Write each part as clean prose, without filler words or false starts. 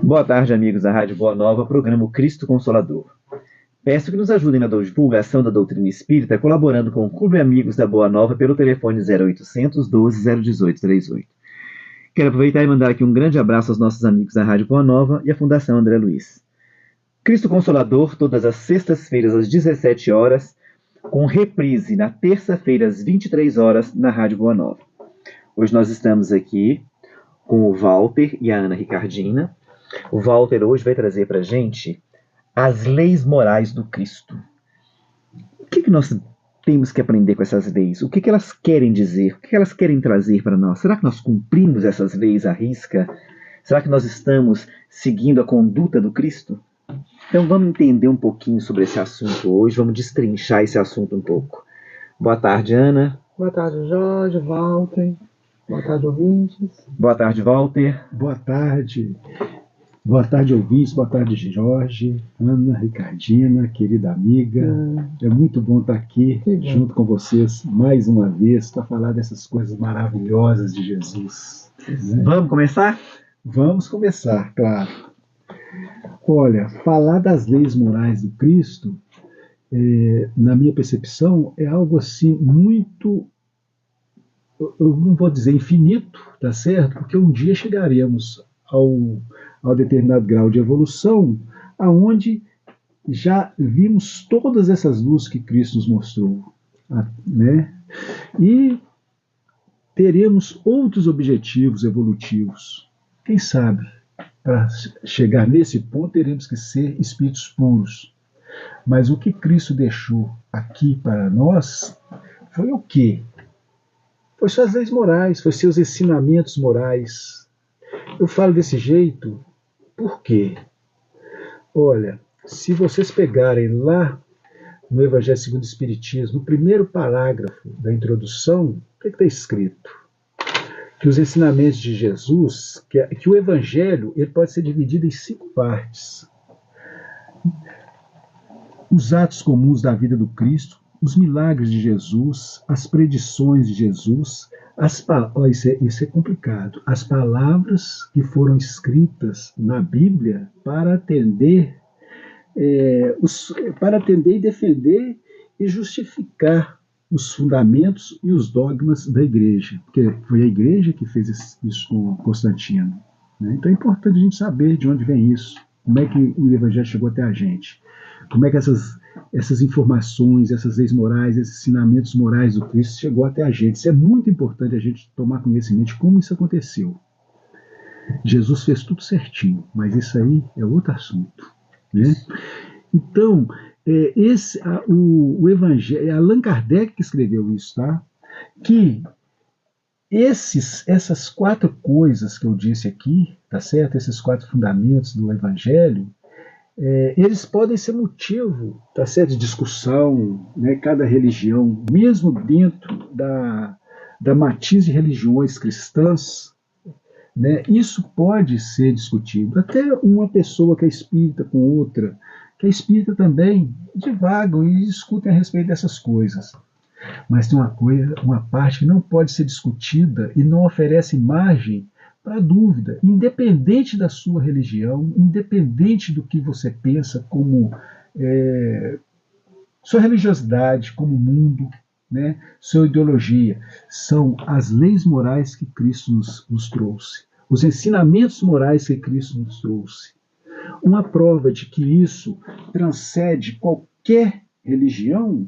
Boa tarde, amigos da Rádio Boa Nova, programa O Cristo Consolador. Peço que nos ajudem na divulgação da doutrina espírita, colaborando com o Clube Amigos da Boa Nova pelo telefone 0800 12 018 38. Quero aproveitar e mandar aqui um grande abraço aos nossos amigos da Rádio Boa Nova e à Fundação André Luiz. Cristo Consolador, todas as sextas-feiras às 17 horas, com reprise na terça-feira às 23 horas na Rádio Boa Nova. Hoje nós estamos aqui com o Walter e a Ana Ricardina. O Walter hoje vai trazer para a gente as leis morais do Cristo. O que nós temos que aprender com essas leis? O que elas querem dizer? O que elas querem trazer para nós? Será que nós cumprimos essas leis à risca? Será que nós estamos seguindo a conduta do Cristo? Então vamos entender um pouquinho sobre esse assunto hoje, vamos destrinchar esse assunto um pouco. Boa tarde, Ana. Boa tarde, Jorge, Walter. Boa tarde, ouvintes. Boa tarde, Walter. Boa tarde. Boa tarde, ouvintes. Boa tarde, Jorge, Ana, Ricardina, querida amiga. É muito bom estar aqui junto com vocês mais uma vez para falar dessas coisas maravilhosas de Jesus. Né? Vamos começar? Vamos começar, claro. Olha, falar das leis morais do Cristo, na minha percepção, é algo assim muito, eu não vou dizer infinito, tá certo? Porque um dia chegaremos ao determinado grau de evolução, aonde já vimos todas essas luzes que Cristo nos mostrou, né? E teremos outros objetivos evolutivos. Quem sabe, para chegar nesse ponto, teremos que ser espíritos puros. Mas o que Cristo deixou aqui para nós foi o quê? Foi suas leis morais, foi seus ensinamentos morais. Eu falo desse jeito, por quê? Olha, se vocês pegarem lá no Evangelho segundo o Espiritismo, no primeiro parágrafo da introdução, o que está escrito? Que os ensinamentos de Jesus, que o Evangelho ele pode ser dividido em 5 partes. Os atos comuns da vida do Cristo, os milagres de Jesus, as predições de Jesus, isso é complicado. As palavras que foram escritas na Bíblia para atender e defender e justificar os fundamentos e os dogmas da igreja, porque foi a igreja que fez isso com Constantino. Né? Então é importante a gente saber de onde vem isso, como é que o Evangelho chegou até a gente, como é que essas informações, essas leis morais, esses ensinamentos morais do Cristo chegou até a gente. Isso é muito importante a gente tomar conhecimento de como isso aconteceu. Jesus fez tudo certinho, mas isso aí é outro assunto. Né? Então, o Evangelho, é Allan Kardec que escreveu isso, tá? Que essas 4 coisas que eu disse aqui, tá certo? Esses 4 fundamentos do Evangelho, eles podem ser motivo, tá certo, de discussão, né? Cada religião, mesmo dentro da matriz de religiões cristãs, né? Isso pode ser discutido. Até uma pessoa que é espírita com outra, que é espírita também, divagam e discutem a respeito dessas coisas. Mas tem uma parte que não pode ser discutida e não oferece margem para dúvida, independente da sua religião, independente do que você pensa como sua religiosidade, como mundo, né, sua ideologia. São as leis morais que Cristo nos trouxe, os ensinamentos morais que Cristo nos trouxe. Uma prova de que isso transcende qualquer religião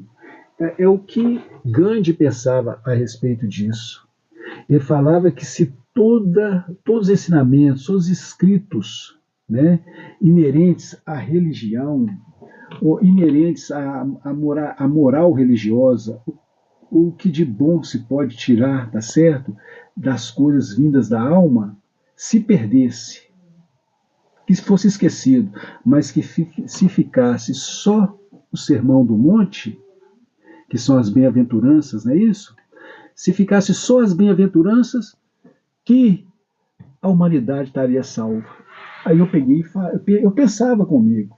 é o que Gandhi pensava a respeito disso. Ele falava que se todos os ensinamentos, todos os escritos, né, inerentes à religião, ou inerentes à moral religiosa, o que de bom se pode tirar, tá certo, das coisas vindas da alma, se perdesse, que fosse esquecido, mas que se ficasse só o Sermão do Monte, que são as bem-aventuranças, não é isso? Se ficasse só as bem-aventuranças, que a humanidade estaria salva. Aí eu pensava comigo,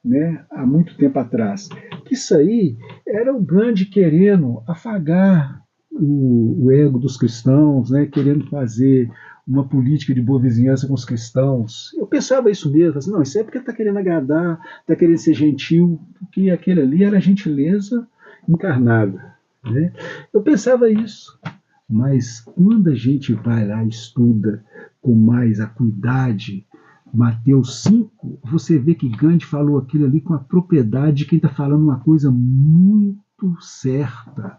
né, há muito tempo atrás, que isso aí era o Gandhi querendo afagar o ego dos cristãos, né, querendo fazer uma política de boa vizinhança com os cristãos. Eu pensava isso mesmo, assim, não, isso é porque está querendo agradar, está querendo ser gentil, porque aquele ali era gentileza encarnada. Né? Eu pensava isso, mas quando a gente vai lá e estuda com mais acuidade Mateus 5, você vê que Gandhi falou aquilo ali com a propriedade de quem está falando uma coisa muito certa,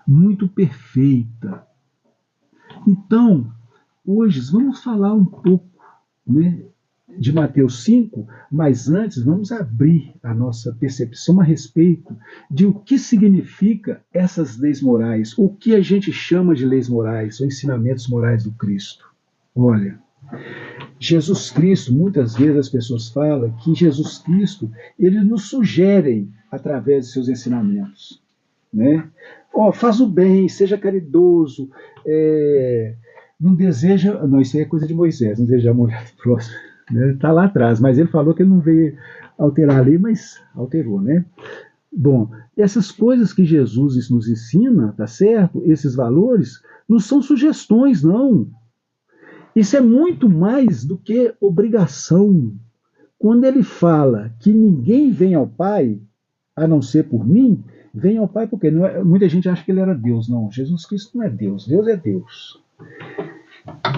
muito perfeita. Então, hoje vamos falar um pouco, né, de Mateus 5, mas antes vamos abrir a nossa percepção a respeito de o que significa essas leis morais, o que a gente chama de leis morais, ou ensinamentos morais do Cristo. Olha, Jesus Cristo, muitas vezes as pessoas falam que Jesus Cristo, ele nos sugere através de seus ensinamentos. Né? Faz o bem, seja caridoso, não deseja. Não, isso aí é coisa de Moisés, não deseja a mulher do próximo. Está lá atrás, mas ele falou que ele não veio alterar a lei, mas alterou, né? Bom, essas coisas que Jesus nos ensina, tá certo? Esses valores, não são sugestões, não. Isso é muito mais do que obrigação. Quando ele fala que ninguém vem ao Pai a não ser por mim, vem ao Pai porque não é, muita gente acha que ele era Deus. Não, Jesus Cristo não é Deus, Deus é Deus.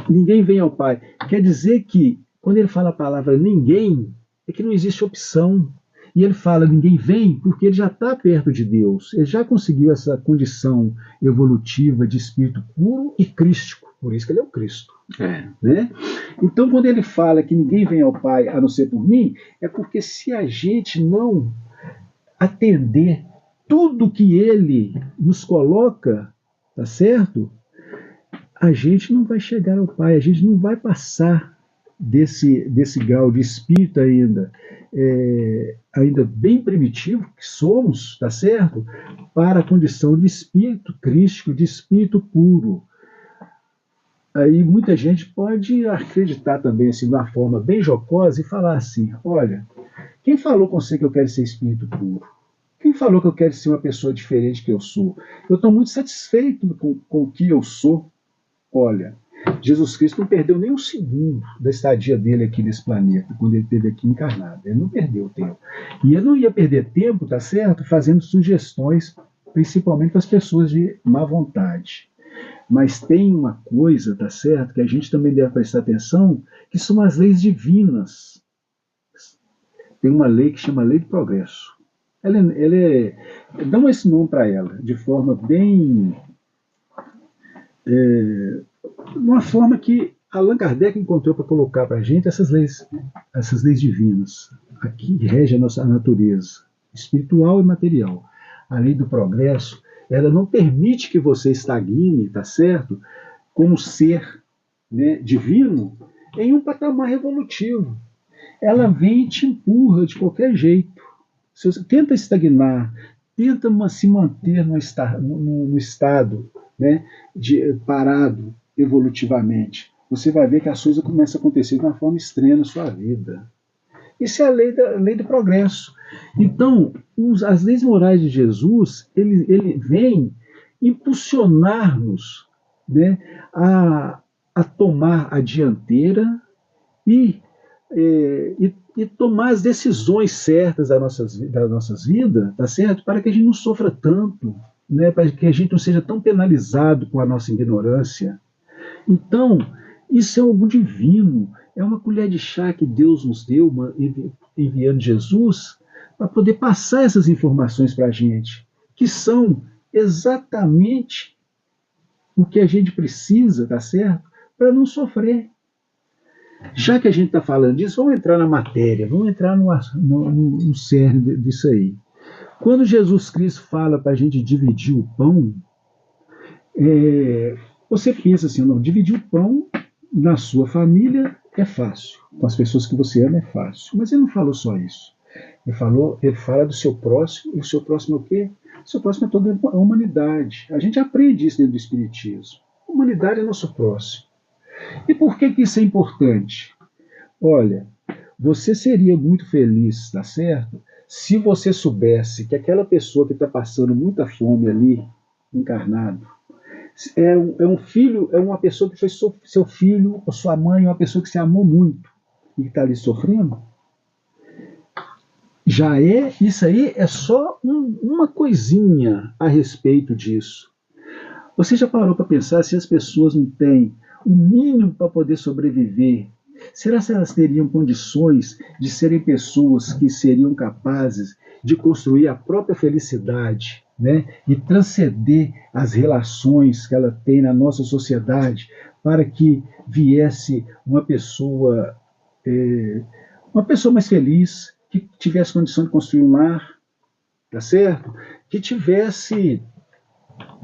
Ninguém vem ao Pai. Quer dizer que, quando ele fala a palavra ninguém, é que não existe opção. E ele fala ninguém vem porque ele já está perto de Deus. Ele já conseguiu essa condição evolutiva de espírito puro e crístico. Por isso que ele é o Cristo. Né? Então, quando ele fala que ninguém vem ao Pai a não ser por mim, é porque se a gente não atender tudo que ele nos coloca, tá certo? A gente não vai chegar ao Pai, a gente não vai passar desse grau de espírito ainda bem primitivo que somos, tá certo? Para a condição de espírito crístico, de espírito puro. Aí muita gente pode acreditar também assim, de uma forma bem jocosa e falar assim, olha, quem falou com você que eu quero ser espírito puro? Quem falou que eu quero ser uma pessoa diferente que eu sou? Eu estou muito satisfeito com o que eu sou. Olha, Jesus Cristo não perdeu nem um segundo da estadia dele aqui nesse planeta, quando ele esteve aqui encarnado. Ele não perdeu tempo. E ele não ia perder tempo, tá certo? Fazendo sugestões, principalmente para as pessoas de má vontade. Mas tem uma coisa, tá certo, que a gente também deve prestar atenção, que são as leis divinas. Tem uma lei que chama Lei do Progresso. Dão esse nome para ela, de forma bem... uma forma que Allan Kardec encontrou para colocar para a gente essas leis divinas, aqui rege a nossa natureza, espiritual e material. A lei do progresso, ela não permite que você estagne, tá certo, como ser, né, divino, em um patamar evolutivo. Ela vem e te empurra de qualquer jeito. Se você tenta estagnar, tenta se manter no estado, né, parado evolutivamente, você vai ver que as coisas começam a acontecer de uma forma estranha na sua vida. Isso é a lei do progresso. Então, as leis morais de Jesus, ele vem impulsionar-nos, né, a tomar a dianteira e tomar as decisões certas das nossas vidas, tá certo? Para que a gente não sofra tanto, né? Para que a gente não seja tão penalizado com a nossa ignorância. Então, isso é algo divino, é uma colher de chá que Deus nos deu, enviando Jesus, para poder passar essas informações para a gente, que são exatamente o que a gente precisa, tá certo? Para não sofrer. Já que a gente está falando disso, vamos entrar na matéria, vamos entrar no cerne disso aí. Quando Jesus Cristo fala para a gente dividir o pão, você pensa assim, não, dividir o pão na sua família é fácil, com as pessoas que você ama é fácil. Mas ele não falou só isso. Ele fala do seu próximo, e o seu próximo é o quê? O seu próximo é toda a humanidade. A gente aprende isso dentro do Espiritismo. A humanidade é nosso próximo. E por que isso é importante? Olha, você seria muito feliz, tá certo? Se você soubesse que aquela pessoa que está passando muita fome ali, encarnado, É um filho, é uma pessoa que foi seu filho ou sua mãe, uma pessoa que se amou muito e que está ali sofrendo. Isso aí é só uma coisinha a respeito disso. Você já parou para pensar se as pessoas não têm o mínimo para poder sobreviver? Será que elas teriam condições de serem pessoas que seriam capazes de construir a própria felicidade, né? E transcender as relações que ela tem na nossa sociedade para que viesse uma pessoa mais feliz, que tivesse condição de construir um lar, tá certo? Que tivesse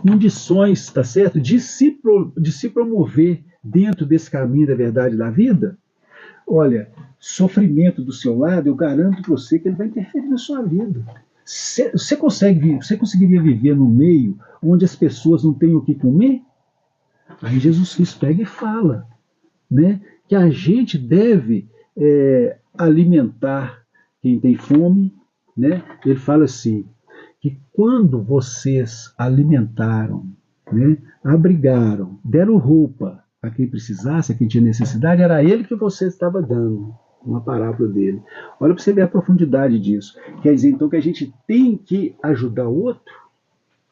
condições, tá certo? De se promover dentro desse caminho da verdade da vida. Olha, sofrimento do seu lado, eu garanto para você que ele vai interferir na sua vida. Você conseguiria viver num meio onde as pessoas não têm o que comer? Aí Jesus Cristo pega e fala, né, que a gente deve alimentar quem tem fome, né? Ele fala assim, que quando vocês alimentaram, né, abrigaram, deram roupa a quem precisasse, a quem tinha necessidade, era ele que você estava dando. Uma parábola dele. Olha para você ver a profundidade disso. Quer dizer, então, que a gente tem que ajudar o outro?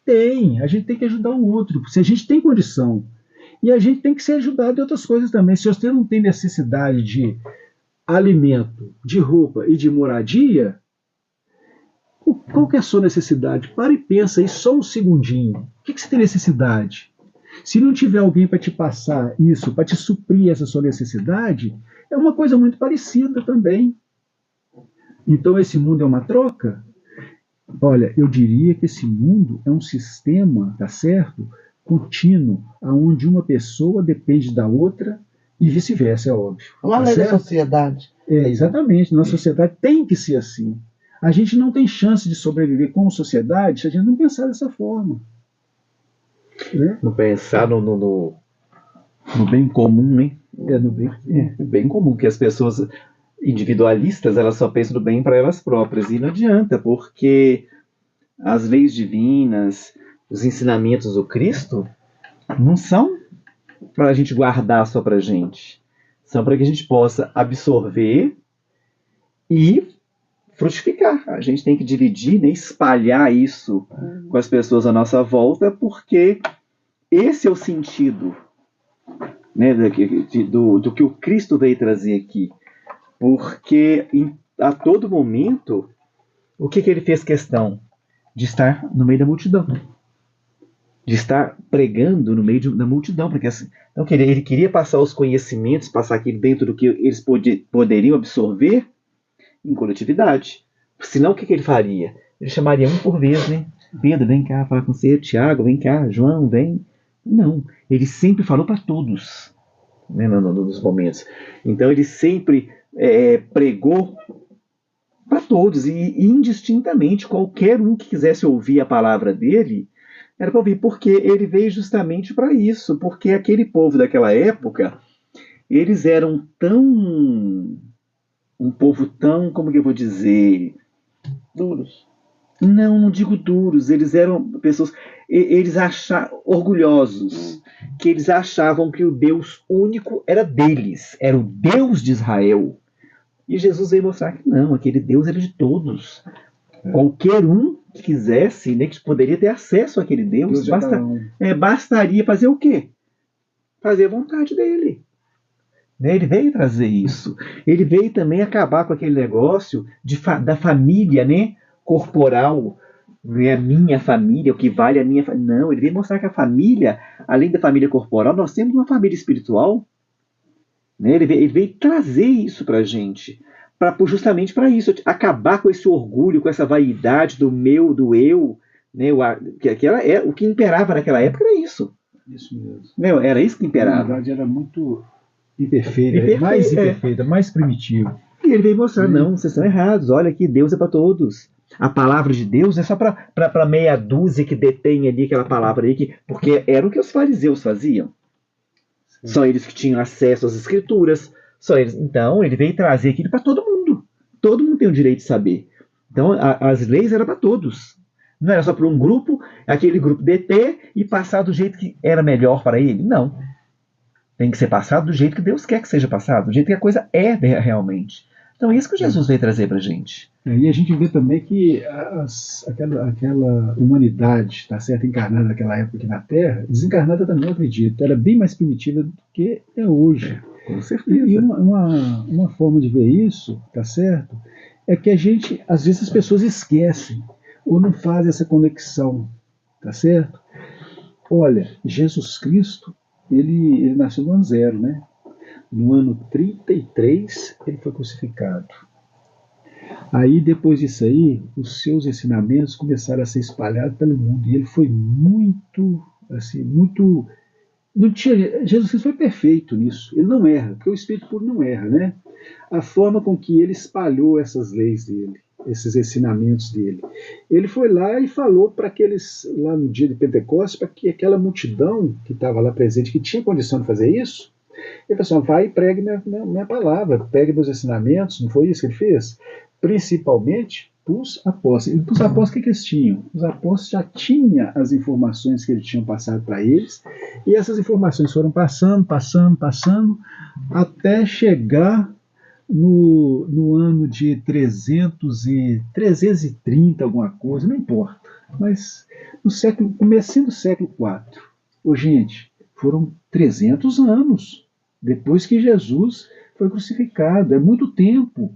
Tem, a gente tem que ajudar o outro, se a gente tem condição. E a gente tem que ser ajudado de outras coisas também. Se você não tem necessidade de alimento, de roupa e de moradia, qual que é a sua necessidade? Para e pensa aí só um segundinho. O que você tem necessidade? Se não tiver alguém para te passar isso, para te suprir essa sua necessidade, é uma coisa muito parecida também. Então esse mundo é uma troca? Olha, eu diria que esse mundo é um sistema, tá certo? Contínuo, onde uma pessoa depende da outra e vice-versa, é óbvio. Uma lei da sociedade. Exatamente. Nossa sociedade tem que ser assim. A gente não tem chance de sobreviver como sociedade se a gente não pensar dessa forma. Né? Não pensar no bem comum, né? No bem comum, que as pessoas individualistas, elas só pensam no bem para elas próprias. E não adianta, porque as leis divinas, os ensinamentos do Cristo, não são para a gente guardar só para a gente. São para que a gente possa absorver e frutificar. A gente tem que dividir, né, espalhar isso com as pessoas à nossa volta, porque esse é o sentido, né, do que o Cristo veio trazer aqui. Porque a todo momento, o que ele fez questão? De estar no meio da multidão. De estar pregando no meio da multidão. Porque assim, então, ele queria passar os conhecimentos, passar aquilo dentro do que eles poderiam absorver em coletividade. Senão, o que ele faria? Ele chamaria um por vez, né? Pedro, vem cá falar com você. Tiago, vem cá. João, vem. Não. Ele sempre falou para todos, né, nos momentos. Então, ele sempre pregou para todos. E indistintamente, qualquer um que quisesse ouvir a palavra dele, era para ouvir. Porque ele veio justamente para isso. Porque aquele povo daquela época, eles eram um povo tão, como que eu vou dizer, Duros. não digo duros, eles eram pessoas, eles achavam orgulhosos, que eles achavam que o Deus único era deles, era o Deus de Israel. E Jesus veio mostrar que não, aquele Deus era de todos. Qualquer um que quisesse, né, que poderia ter acesso àquele Deus, bastaria fazer o quê? Fazer a vontade dele. Ele veio trazer isso. Ele veio também acabar com aquele negócio da família, né, corporal. Né, a minha família, o que vale a minha família. Não, ele veio mostrar que a família, além da família corporal, nós temos uma família espiritual. Né, ele veio trazer isso para a gente. Justamente para isso. Acabar com esse orgulho, com essa vaidade do meu, do eu. Né, o que imperava naquela época era isso. Isso mesmo. Era isso que imperava. Na verdade, era muito imperfeita, mais imperfeita, mais primitiva. E ele veio mostrar, não, vocês estão errados, olha aqui, Deus é para todos. A palavra de Deus é só para meia dúzia que detém ali aquela palavra aí, porque era o que os fariseus faziam. Sim. Só eles que tinham acesso às escrituras, só eles. Então, ele veio trazer aquilo para todo mundo. Todo mundo tem o direito de saber. Então, as leis eram para todos. Não era só para um grupo, aquele grupo deter e passar do jeito que era melhor para ele. Não. Tem que ser passado do jeito que Deus quer que seja passado, do jeito que a coisa é realmente. Então, é isso que Jesus veio trazer para a gente. E a gente vê também que aquela humanidade, tá certo, encarnada naquela época aqui na Terra, desencarnada também, eu acredito, era bem mais primitiva do que é hoje. Com certeza. E uma forma de ver isso, tá certo, é que a gente, às vezes as pessoas esquecem ou não fazem essa conexão, tá certo? Olha, Jesus Cristo, ele nasceu no ano zero, né? No ano 33 ele foi crucificado. Aí, depois disso aí, os seus ensinamentos começaram a ser espalhados pelo mundo. E ele foi muito, assim, muito. Não tinha, Jesus Cristo foi perfeito nisso. Ele não erra, porque o Espírito puro não erra, né? A forma com que ele espalhou essas leis dele, esses ensinamentos dele. Ele foi lá e falou para aqueles, lá no dia de Pentecostes, para que aquela multidão que estava lá presente, que tinha condição de fazer isso, ele falou assim: vai e pregue minha palavra, pregue meus ensinamentos. Não foi isso que ele fez? Principalmente para os apóstolos. E para os apóstolos, o que eles tinham? Os apóstolos já tinham as informações que ele tinha passado para eles, e essas informações foram passando, até chegar no ano de 330, alguma coisa, não importa. Mas no século, comecinho do século IV. Ô, gente, foram 300 anos depois que Jesus foi crucificado. É muito tempo.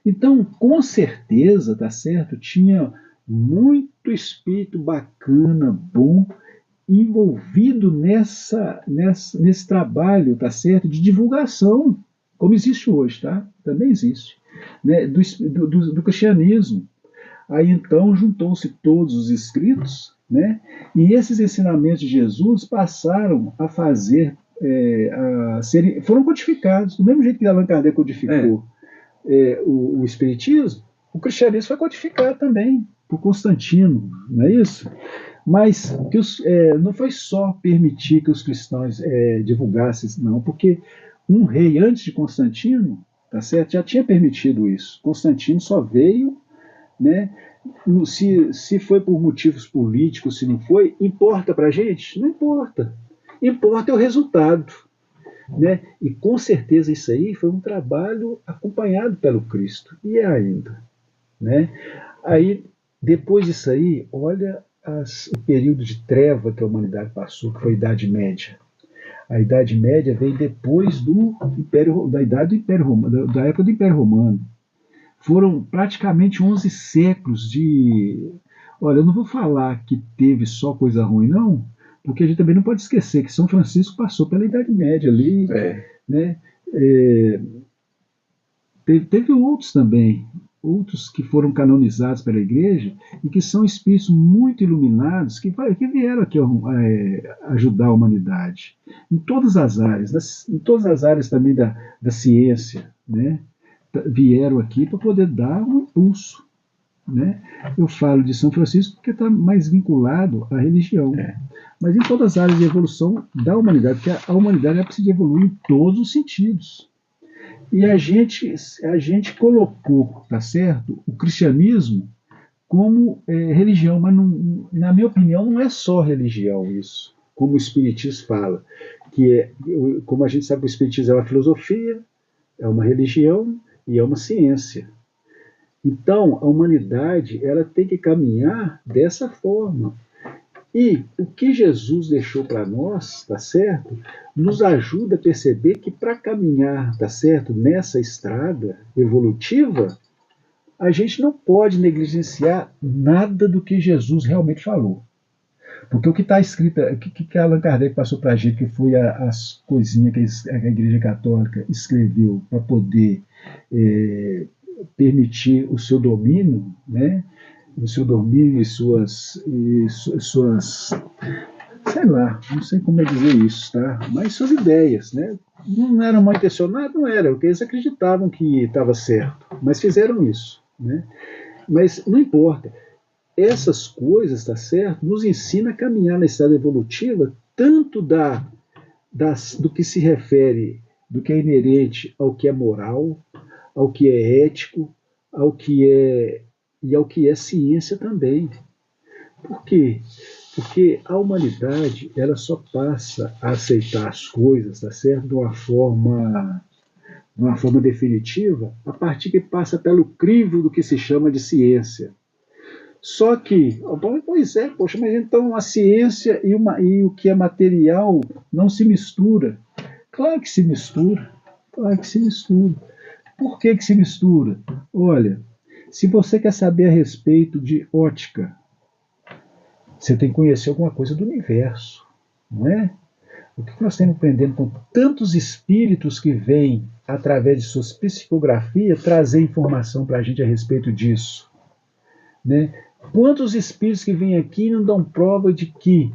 Então, com certeza, tá certo, tinha muito espírito bacana, bom, envolvido nesse trabalho, tá certo, de divulgação, como existe hoje, tá? Também existe, né? Do cristianismo. Aí então juntou-se todos os escritos, né? E esses ensinamentos de Jesus passaram a fazer, foram codificados, do mesmo jeito que Allan Kardec codificou o Espiritismo, o cristianismo foi codificado também por Constantino, não é isso? Mas não foi só permitir que os cristãos divulgassem, não, porque um rei antes de Constantino, tá certo, já tinha permitido isso. Constantino só veio, né? Se foi por motivos políticos, se não foi, importa para a gente? Não importa. Importa é o resultado. Né? E com certeza isso aí foi um trabalho acompanhado pelo Cristo, e é ainda. Né? Aí, depois disso aí, olha o período de treva que a humanidade passou, que foi a Idade Média. A Idade Média veio depois da Idade do Império Romano, da época do Império Romano. Foram praticamente 11 séculos de... Olha, eu não vou falar que teve só coisa ruim, não, porque a gente também não pode esquecer que São Francisco passou pela Idade Média ali, né? Teve outros também, outros que foram canonizados pela Igreja e que são espíritos muito iluminados que vieram aqui ajudar a humanidade em todas as áreas, em todas as áreas também da ciência, né? Vieram aqui para poder dar um impulso. Né? Eu falo de São Francisco porque está mais vinculado à religião, mas em todas as áreas de evolução da humanidade, porque a humanidade precisa evoluir em todos os sentidos. E a gente colocou, tá certo, o cristianismo como religião, mas não, na minha opinião não é só religião isso, como o Espiritismo fala, como a gente sabe que o Espiritismo é uma filosofia, é uma religião e é uma ciência. Então, a humanidade ela tem que caminhar dessa forma. E o que Jesus deixou para nós, tá certo, nos ajuda a perceber que para caminhar, tá certo, nessa estrada evolutiva, a gente não pode negligenciar nada do que Jesus realmente falou. Porque o que está escrito, o que Allan Kardec passou para a gente, que foi as coisinhas que a Igreja Católica escreveu para poder permitir o seu domínio, né? O seu domínio e suas, sei lá, não sei como dizer isso, tá? Mas suas ideias, né? Não eram mal intencionadas, não era, porque eles acreditavam que estava certo, mas fizeram isso, né? Mas não importa. Essas coisas, tá certo, nos ensina a caminhar na estrada evolutiva, tanto do que se refere, do que é inerente ao que é moral, ao que é ético, ao que é ciência também. Por quê? Porque a humanidade ela só passa a aceitar as coisas, tá certo? De uma forma definitiva, a partir que passa pelo crivo do que se chama de ciência. Só que, pois é, poxa, mas então a ciência e o que é material não se mistura. Claro que se mistura, claro que se mistura. Por que que se mistura? Olha, se você quer saber a respeito de ótica, você tem que conhecer alguma coisa do universo, não é? O que nós estamos aprendendo com tantos espíritos que vêm, através de suas psicografias, trazer informação para a gente a respeito disso? Né? Quantos espíritos que vêm aqui não dão prova de que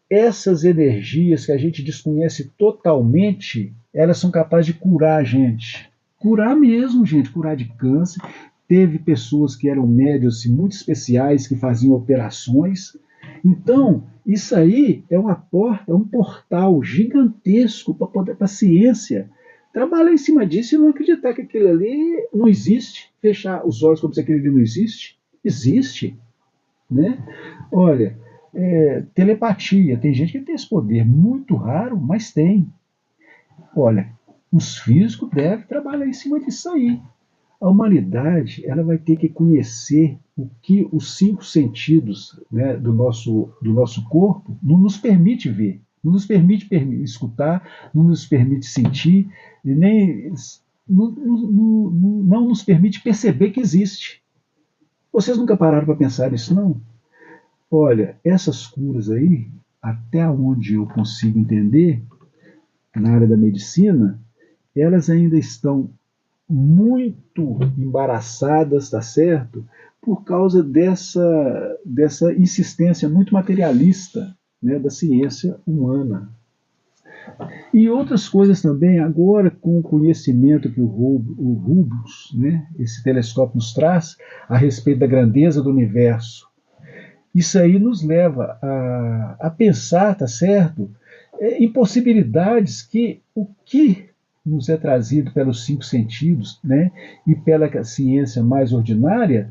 essas energias que a gente desconhece totalmente, elas são capazes de curar a gente. Curar mesmo, gente, curar de câncer. Teve pessoas que eram médios assim, muito especiais, que faziam operações. Então, isso aí é uma porta, é um portal gigantesco para a ciência trabalhar em cima disso e não acreditar que aquilo ali não existe, fechar os olhos como se aquilo ali não existe. Existe, né? Olha, telepatia, tem gente que tem esse poder, muito raro, mas tem. Olha, os físicos devem trabalhar em cima disso aí. A humanidade ela vai ter que conhecer o que os 5 sentidos, né, do nosso corpo não nos permite ver, não nos permite escutar, não nos permite sentir, e nem não nos permite perceber que existe. Vocês nunca pararam para pensar nisso, não? Olha, essas curas aí, até onde eu consigo entender, na área da medicina, elas ainda estão muito embaraçadas, tá certo? Por causa dessa insistência muito materialista, né, da ciência humana. E outras coisas também, agora com o conhecimento que o Hubble, né, esse telescópio nos traz a respeito da grandeza do universo, isso aí nos leva a pensar, tá certo? Em possibilidades que o que nos é trazido pelos 5 sentidos, né, e pela ciência mais ordinária,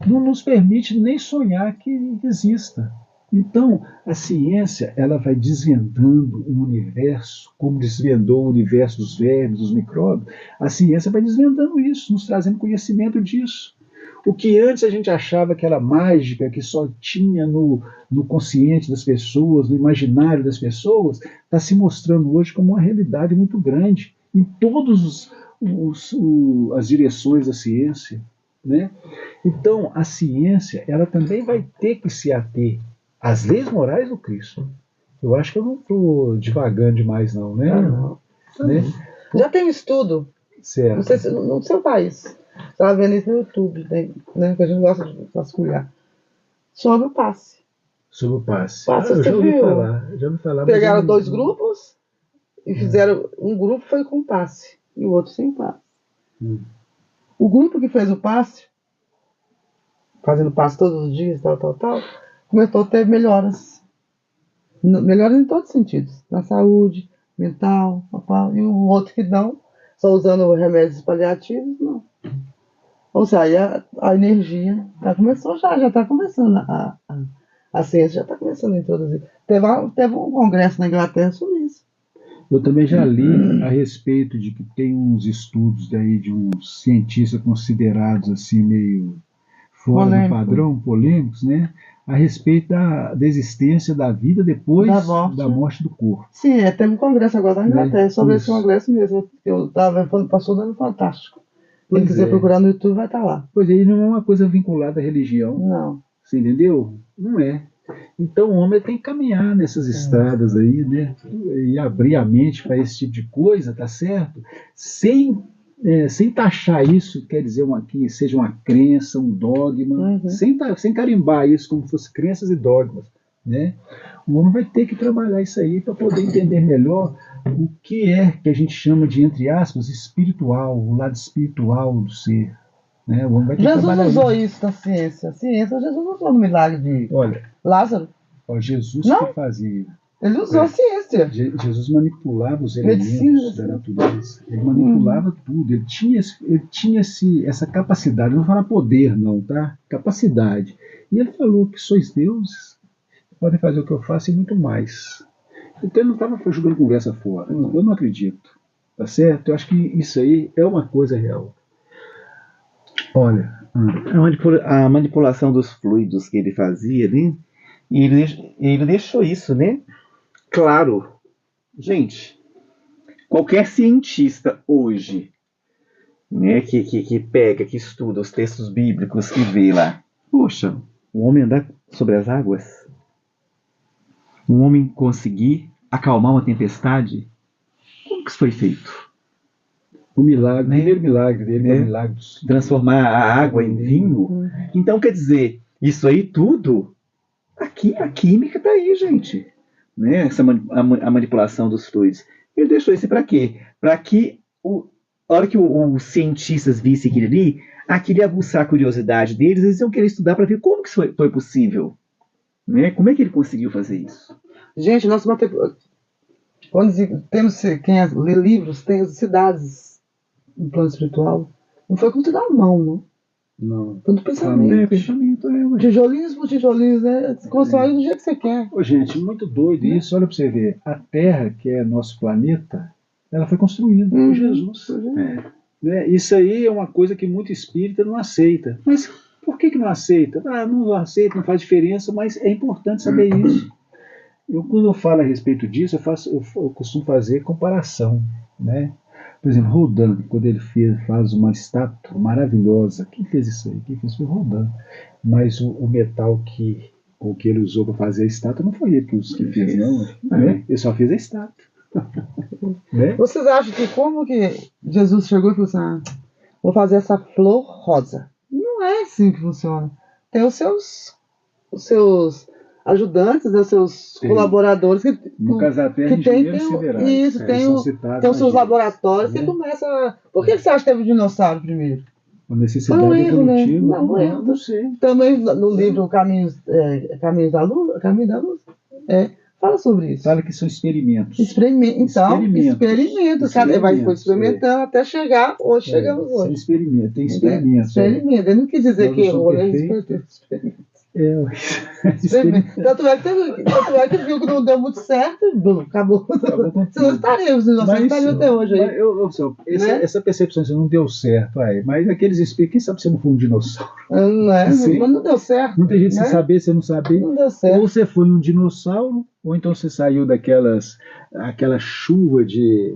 não nos permite nem sonhar que exista. Então, a ciência ela vai desvendando o universo, como desvendou o universo dos vermes, dos micróbios. A ciência vai desvendando isso, nos trazendo conhecimento disso. O que antes a gente achava que era mágica, que só tinha no consciente das pessoas, no imaginário das pessoas, está se mostrando hoje como uma realidade muito grande em todas as direções da ciência. Né? Então, a ciência ela também vai ter que se ater às leis morais do Cristo. Eu acho que eu não estou divagando demais, não, né? Não. Né? Já tem estudo, Certo. não sei se no seu país, estava vendo isso no YouTube, né, que a gente gosta de vasculhar, sobre o passe. Sobre o passe. Passe, Eu você já ouvi viu? falar. Já ouvi falar, Pegaram mas 2 grupos e fizeram. Um grupo foi com passe e o outro sem passe. O grupo que fez o passe, fazendo passe todos os dias, tal, começou a ter melhoras. Melhoras em todos os sentidos. Na saúde, mental, e o outro que não, só usando remédios paliativos, não. Ou seja, a energia já está começando, a ciência já está começando a introduzir. Teve um congresso na Inglaterra sobre isso. eu também já li a respeito de que tem uns estudos daí de uns cientistas considerados assim meio fora do padrão, polêmicos, né? A respeito da existência da vida depois da morte do corpo. Sim, teve um congresso agora na Inglaterra, sobre esse congresso mesmo. Eu estava falando, passou dando fantástico. Quem quiser procurar no YouTube vai estar lá. Pois aí não é uma coisa vinculada à religião. Não. Você entendeu? Não é. Então o homem tem que caminhar nessas estradas aí, né? E abrir a mente para esse tipo de coisa, tá certo? Sem taxar isso, quer dizer que seja uma crença, um dogma, sem carimbar isso como se fosse crenças e dogmas. Né? O homem vai ter que trabalhar isso aí para poder entender melhor o que é que a gente chama de, entre aspas, espiritual, o lado espiritual do ser. Né? O homem vai ter Jesus que usou isso na ciência. Jesus usou no milagre de Lázaro. Jesus não? que fazia. Ele usou a ciência. Jesus manipulava os elementos da natureza. Ele manipulava tudo. Ele tinha essa capacidade. Não vou falar poder, não, tá? Capacidade E ele falou que sois deuses, podem fazer o que eu faço e muito mais. Então ele não estava jogando conversa fora. Eu não acredito. Tá certo? Eu acho que isso aí é uma coisa real. Olha, A manipulação dos fluidos que ele fazia ali, e ele deixou isso, né? Claro. Gente, qualquer cientista hoje, né, que pega, que estuda os textos bíblicos e vê lá, poxa, o homem andar sobre as águas, um homem conseguir acalmar uma tempestade, como que isso foi feito? o milagre, Né? o primeiro milagre dele é o Né? milagre Transformar a água em vinho. Então, quer dizer, isso aí tudo, aqui a química tá aí, gente. Né? A manipulação dos fluidos. Ele deixou isso para quê? Para que a hora que os cientistas vissem aquilo ali, aquilo ia aguçar a curiosidade deles, eles iam querer estudar para ver como que isso foi possível. Né? Como é que ele conseguiu fazer isso? Gente, quando temos quem lê livros, tem as cidades no plano espiritual. Não foi construído à mão, não. Não. Foi do pensamento. Pensamento, Tijolinhos por tijolinhos, né? Você constrói do jeito que você quer. Ô, gente, muito doido isso. Olha para você ver. A Terra, que é nosso planeta, ela foi construída por Jesus. Né? Isso aí é uma coisa que muito espírita não aceita. Mas por que não aceita? Não aceita, não faz diferença, mas é importante saber isso. Quando eu falo a respeito disso, eu costumo fazer comparação. Né? Por exemplo, Rodin, quando ele faz uma estátua maravilhosa, quem fez isso aí? Quem fez foi Rodin. Mas o metal que ele usou para fazer a estátua não foi ele que fez, não. Né? Ele só fez a estátua. Né? Vocês acham que como que Jesus chegou e falou assim, vou fazer essa flor rosa? Não é assim que funciona. Tem os seus ajudantes, os seus colaboradores que no caso da Terra, engenheiros siderais. Isso, tem os seus laboratórios que começa. Por que você acha que teve o dinossauro primeiro? A necessidade foi um erro, evolutiva. Né? Não sei. Também no livro Caminho da Luz, fala sobre isso. Fala que são experimentos. Experimentos. Vai experimentando até chegar onde chegamos hoje. São experimentos, tem experimentos. Ele não quis dizer que errou, né? Tanto é que viu que não deu muito certo e acabou. Senão estaríamos, nós estaríamos até hoje aí. Essa percepção de não deu certo, mas aqueles espíritos, quem sabe você não foi um dinossauro? Mas não deu certo. Não tem jeito de você saber, você não saber. Não deu certo. Ou você foi um dinossauro, ou então você saiu aquela chuva de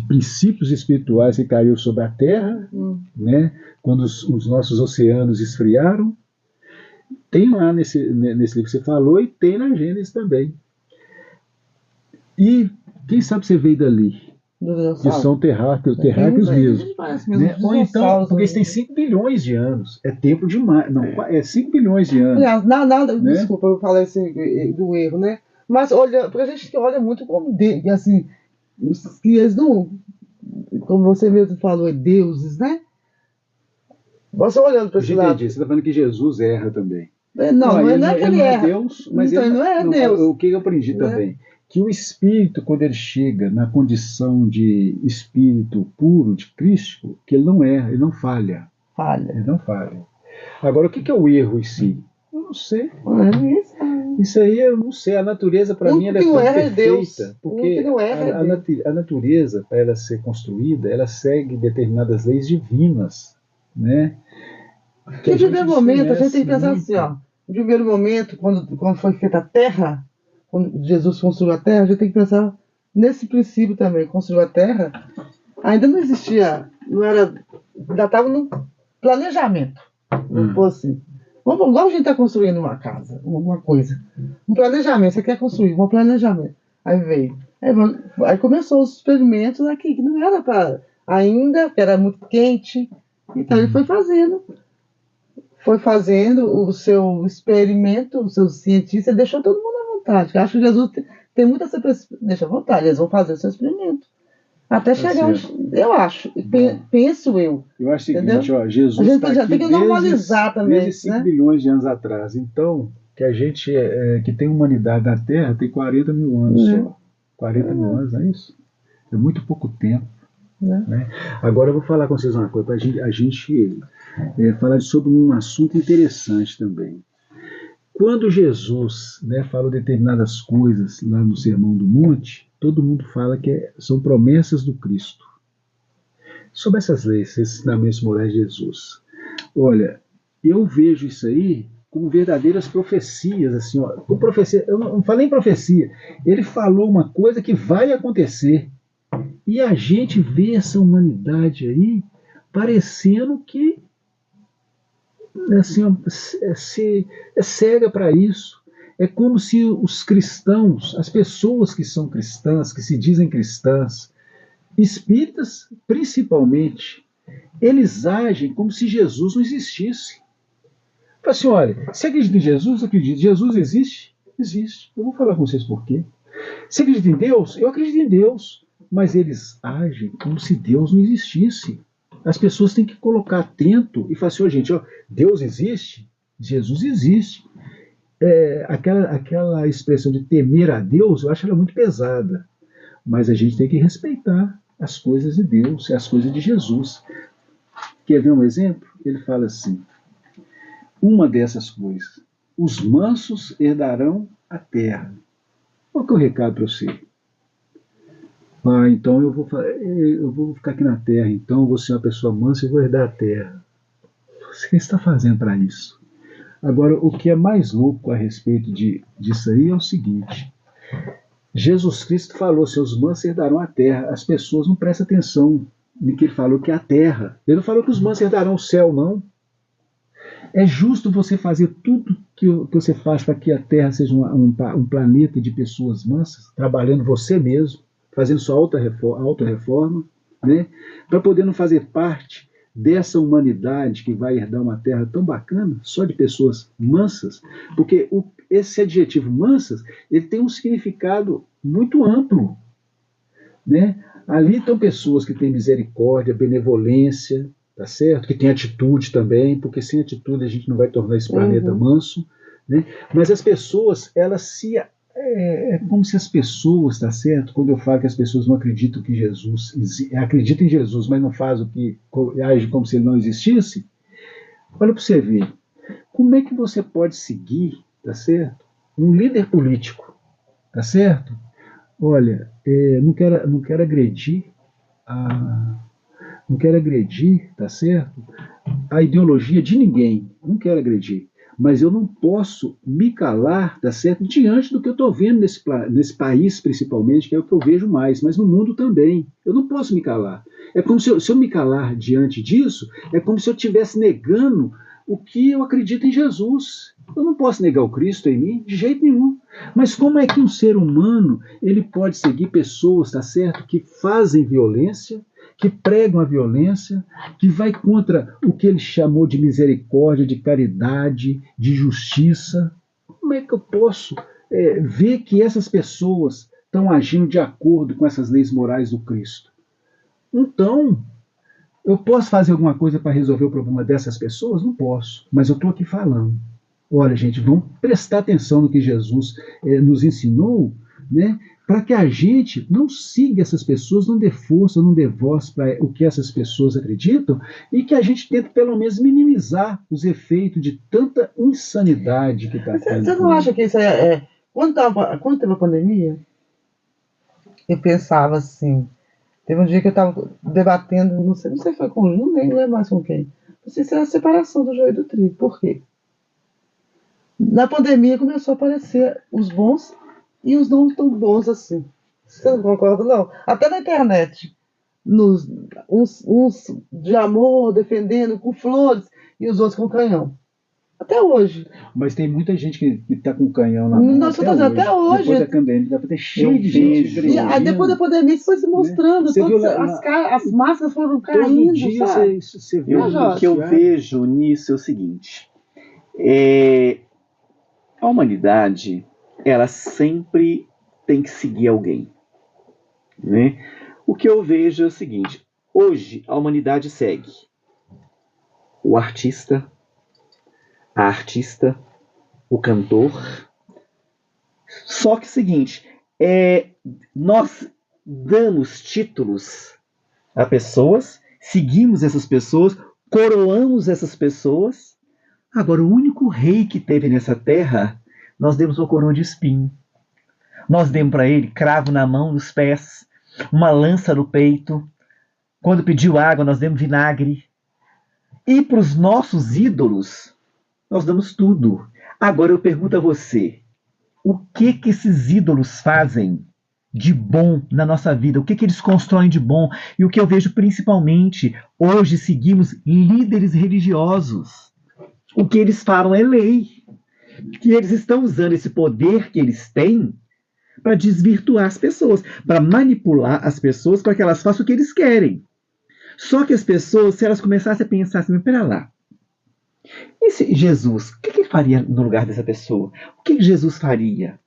princípios espirituais que caiu sobre a Terra, né? Quando os nossos oceanos esfriaram. Tem lá nesse livro que você falou e tem na Gênesis também. E quem sabe você veio dali? Que são terráqueos mesmo. Né? Ou então, porque eles têm 5 bilhões de anos. É tempo demais. Não, é 5 bilhões de anos. Aliás, desculpa, eu falei assim, do erro, né? Mas porque a gente olha muito como assim, que eles não, como você mesmo falou, deuses, Você olhando para esse lado. Você está falando que Jesus erra também. Não é que ele erra. Deus, mas então, ele não é Deus. O que eu aprendi também? Que o espírito, quando ele chega na condição de espírito puro de Cristo, que ele não erra, ele não falha. Ele não falha. Agora, o que é o erro em si? Eu não sei. Isso aí eu não sei. A natureza, para mim, ela é tão perfeita. Porque a natureza, para ela ser construída, ela segue determinadas leis divinas. Né? Que no primeiro momento, a gente tem que pensar assim, no primeiro momento, quando foi feita a Terra, quando Jesus construiu a Terra, a gente tem que pensar nesse princípio também. Construiu a Terra, ainda não existia, ainda estava no planejamento. Vamos pôr assim. Igual a gente está construindo uma casa, alguma coisa. Um planejamento, você quer construir, um planejamento. Aí veio. Aí começou os experimentos aqui, que não era para ainda, que era muito quente. Então ele foi fazendo o seu experimento, o seu cientista, deixou todo mundo à vontade. Eu acho que Jesus tem muita essa deixa à vontade, eles vão fazer o seu experimento. Até chegar onde, eu acho, penso eu. Eu acho o seguinte, Jesus está aqui tem que normalizar também, desde 5 bilhões de anos atrás. Então, que a gente que tem humanidade na Terra tem 40 mil anos só. 40 mil anos, é isso? É muito pouco tempo. Né? Agora eu vou falar com vocês uma coisa, para a gente falar sobre um assunto interessante também. Quando Jesus, né, falou determinadas coisas lá no Sermão do Monte, todo mundo fala que são promessas do Cristo. Sobre essas leis, esses ensinamentos morais de Jesus. Olha, eu vejo isso aí como verdadeiras profecias, assim, ó, com profecia, eu não falei em profecia, ele falou uma coisa que vai acontecer. E a gente vê essa humanidade aí parecendo que assim, é cega para isso. É como se os cristãos, as pessoas que são cristãs, que se dizem cristãs, espíritas principalmente, eles agem como se Jesus não existisse. Fala assim, olha, você acredita em Jesus? Acredito. Jesus existe? Existe. Eu vou falar com vocês por quê. Você acredita em Deus? Eu acredito em Deus. Mas eles agem como se Deus não existisse. As pessoas têm que colocar atento e falar assim, gente, ó, Deus existe? Jesus existe. Aquela expressão de temer a Deus, eu acho ela muito pesada. Mas a gente tem que respeitar as coisas de Deus e as coisas de Jesus. Quer ver um exemplo? Ele fala assim, uma dessas coisas, os mansos herdarão a terra. Qual que é o recado para você? Então eu vou ficar aqui na terra, então eu vou ser uma pessoa mansa e vou herdar a terra. O que você está fazendo para isso? Agora, o que é mais louco a respeito disso aí é o seguinte, Jesus Cristo falou, seus mansos herdarão a terra. As pessoas não prestam atenção no que ele falou, que é a terra. Ele não falou que os mansos herdarão o céu, não. É justo você fazer tudo que você faz para que a terra seja um planeta de pessoas mansas, trabalhando você mesmo, fazendo sua auto-reforma, né? Para poder não fazer parte dessa humanidade que vai herdar uma terra tão bacana, só de pessoas mansas, porque esse adjetivo mansas, ele tem um significado muito amplo, né? Ali estão pessoas que têm misericórdia, benevolência, tá certo? Que tem atitude também, porque sem atitude a gente não vai tornar esse planeta manso, né? Mas as pessoas, elas é como se as pessoas, tá certo? Quando eu falo que as pessoas não acreditam que Jesus acreditam em Jesus, mas não fazem agem como se ele não existisse. Olha para você ver, como é que você pode seguir, tá certo? Um líder político, tá certo? Olha, não quero agredir não quero agredir, tá certo? A ideologia de ninguém, não quero agredir. Mas eu não posso me calar, tá certo? Diante do que eu estou vendo nesse país, principalmente, que é o que eu vejo mais, mas no mundo também. Eu não posso me calar. É como se eu me calar diante disso, é como se eu estivesse negando o que eu acredito em Jesus. Eu não posso negar o Cristo em mim, de jeito nenhum. Mas como é que um ser humano ele pode seguir pessoas, tá certo, que fazem violência, que pregam a violência, que vai contra o que ele chamou de misericórdia, de caridade, de justiça? Como é que eu posso ver que essas pessoas estão agindo de acordo com essas leis morais do Cristo? Então, eu posso fazer alguma coisa para resolver o problema dessas pessoas? Não posso, mas eu estou aqui falando. Olha, gente, vamos prestar atenção no que Jesus nos ensinou, né? Para que a gente não siga essas pessoas, não dê força, não dê voz para o que essas pessoas acreditam e que a gente tente pelo menos minimizar os efeitos de tanta insanidade que está tendo. Você não acha que isso quando teve a pandemia, eu pensava assim, teve um dia que eu estava debatendo, não sei se foi com um, nem lembro mais com quem, isso é a separação do joio e do trigo. Por quê? Na pandemia começou a aparecer os bons e os não tão bons assim. Você não concorda, não? Até na internet. Uns de amor, defendendo com flores, e os outros com canhão. Até hoje. Mas tem muita gente que está com canhão na mão. Nossa, até hoje. Depois da pandemia, dá para ter cheio de gente. Depois da pandemia, isso foi se mostrando. As máscaras foram caindo. Todo dia você vê. O que eu vejo nisso é o seguinte. A humanidade, ela sempre tem que seguir alguém, né? O que eu vejo é o seguinte, hoje a humanidade segue o artista, a artista, o cantor, só que é o seguinte, nós damos títulos a pessoas, seguimos essas pessoas, coroamos essas pessoas. Agora, o único rei que teve nessa terra, nós demos uma coroa de espinho. Nós demos para ele cravo na mão, nos pés, uma lança no peito. Quando pediu água, nós demos vinagre. E para os nossos ídolos, nós damos tudo. Agora eu pergunto a você, o que esses ídolos fazem de bom na nossa vida? O que eles constroem de bom? E o que eu vejo principalmente, hoje seguimos líderes religiosos. O que eles falam é lei. Que eles estão usando esse poder que eles têm para desvirtuar as pessoas, para manipular as pessoas para que elas façam o que eles querem. Só que as pessoas, se elas começassem a pensar assim, mas pera lá, esse Jesus, o que ele faria no lugar dessa pessoa? O que Jesus faria?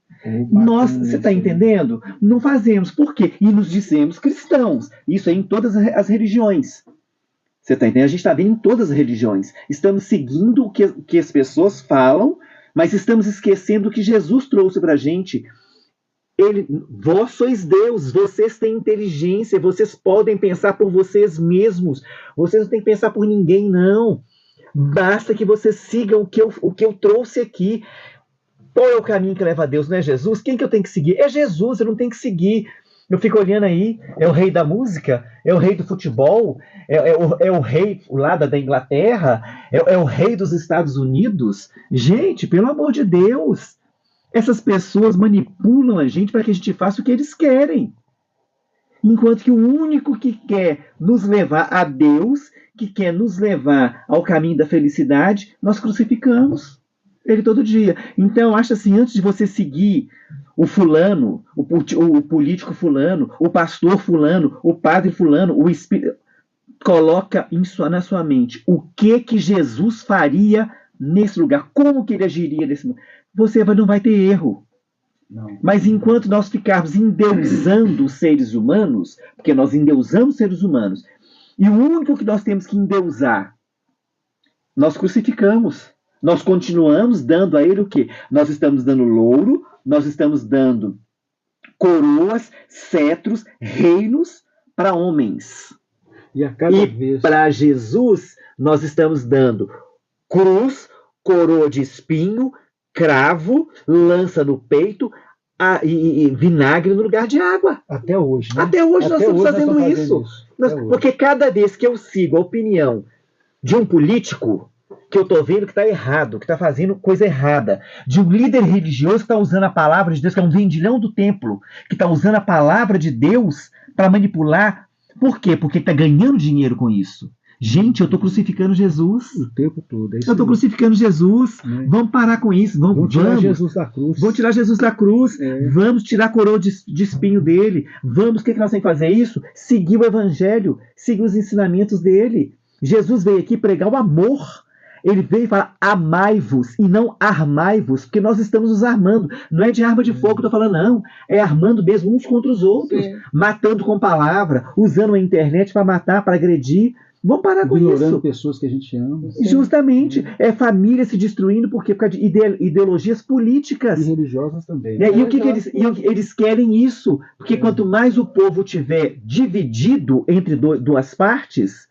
Nós, você está entendendo? Não fazemos. Por quê? E nos dizemos cristãos. Isso é em todas as religiões. Você está entendendo? A gente está vendo em todas as religiões. Estamos seguindo o que as pessoas falam, mas estamos esquecendo o que Jesus trouxe para a gente. Vós sois Deus, vocês têm inteligência, vocês podem pensar por vocês mesmos. Vocês não têm que pensar por ninguém, não. Basta que vocês sigam o que eu trouxe aqui. Qual é o caminho que leva a Deus? Não é Jesus? Quem que eu tenho que seguir? É Jesus, eu não tenho que seguir. Eu fico olhando aí, é o rei da música, é o rei do futebol, é o rei lá da Inglaterra, é o rei dos Estados Unidos. Gente, pelo amor de Deus, essas pessoas manipulam a gente para que a gente faça o que eles querem. Enquanto que o único que quer nos levar a Deus, que quer nos levar ao caminho da felicidade, nós crucificamos ele todo dia. Então, acho assim, antes de você seguir o fulano, o político fulano, o pastor fulano, o padre fulano, o espírito, coloca na sua mente o que Jesus faria nesse lugar, como que ele agiria nesse lugar. Você não vai ter erro. Não. Mas enquanto nós ficarmos endeusando os seres humanos, porque nós endeusamos seres humanos, e o único que nós temos que endeusar, nós crucificamos. Nós continuamos dando a ele o quê? Nós estamos dando louro, nós estamos dando coroas, cetros, reinos para homens. E para Jesus, nós estamos dando cruz, coroa de espinho, cravo, lança no peito e vinagre no lugar de água. Até hoje, né? Até hoje nós estamos fazendo isso. Porque cada vez que eu sigo a opinião de um político, que eu estou vendo que está errado, que está fazendo coisa errada, de um líder religioso que está usando a palavra de Deus, que é um vendilhão do templo, que está usando a palavra de Deus para manipular. Por quê? Porque está ganhando dinheiro com isso. Gente, eu estou crucificando Jesus. O tempo todo. Eu estou crucificando Jesus. Vamos parar com isso. Vamos tirar Jesus da cruz. Vamos tirar Jesus da cruz. Vamos tirar a coroa de espinho dele. Vamos, o que nós temos que fazer isso? Seguir o evangelho, seguir os ensinamentos dele. Jesus veio aqui pregar o amor. Ele veio e fala, amai-vos e não armai-vos, porque nós estamos nos armando. Não é de arma de fogo que eu estou falando, não. É armando mesmo uns contra os outros. Sim. Matando com palavra, usando a internet para matar, para agredir. Vamos parar com isso. Ignorando pessoas que a gente ama. Sim. Justamente. É família se destruindo por causa de ideologias políticas. E religiosas também. E o que eles querem isso? Porque quanto mais o povo tiver dividido entre duas partes,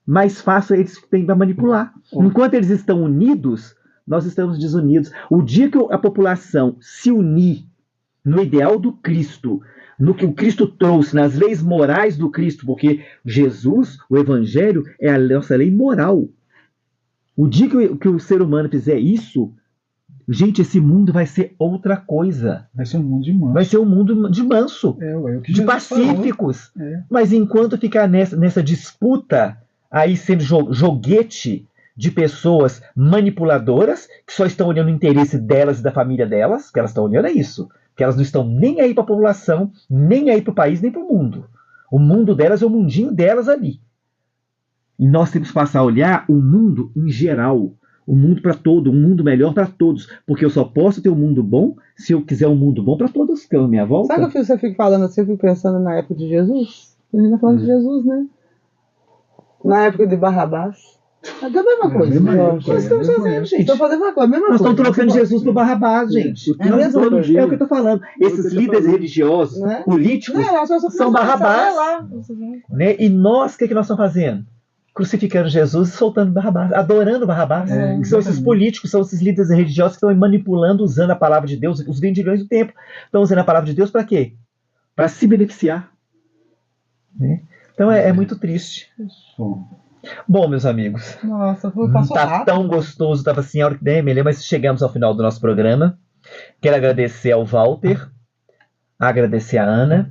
mais fácil eles têm para manipular. Enquanto eles estão unidos, nós estamos desunidos. O dia que a população se unir no ideal do Cristo, no que o Cristo trouxe, nas leis morais do Cristo, porque Jesus, o Evangelho, é a nossa lei moral. O dia que o ser humano fizer isso, gente, esse mundo vai ser outra coisa. Vai ser um mundo de manso. Vai ser um mundo de manso, de pacíficos. Mas enquanto ficar nessa disputa, aí sendo joguete de pessoas manipuladoras, que só estão olhando o interesse delas e da família delas, que elas estão olhando é isso. Que elas não estão nem aí para a população, nem aí para o país, nem para o mundo. O mundo delas é o mundinho delas ali. E nós temos que passar a olhar o mundo em geral. O mundo para todo, um mundo melhor para todos. Porque eu só posso ter um mundo bom se eu quiser um mundo bom para todos que estão à minha volta. Sabe o que você fica falando assim? Eu fico pensando na época de Jesus. A gente está falando de Jesus, né? Na época de Barrabás. É a mesma coisa. Nós estamos fazendo, gente. Estão fazendo uma coisa, a mesma Nós coisa. estamos trocando Jesus por Barrabás, gente. O tempo mesmo todo dia. É o que eu tô falando. Esses líderes religiosos, Né? políticos, Não, são Barrabás. Né? E nós, o que nós estamos fazendo? Crucificando Jesus e soltando Barrabás, adorando Barrabás. São esses políticos, são esses líderes religiosos que estão manipulando, usando a palavra de Deus, os vendilhões do tempo. Estão usando a palavra de Deus para quê? Para se beneficiar. Né? Então é muito triste. Bom, meus amigos, Nossa, passou tá rápido. tão gostoso, estava assim a hora que der, mas chegamos ao final do nosso programa. Quero agradecer ao Walter, agradecer a Ana,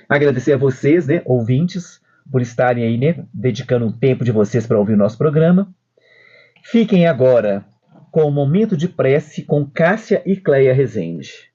agradecer a vocês, né, ouvintes, por estarem aí, né, dedicando um tempo de vocês para ouvir o nosso programa. Fiquem agora com o momento de prece com Cássia e Cleia Rezende.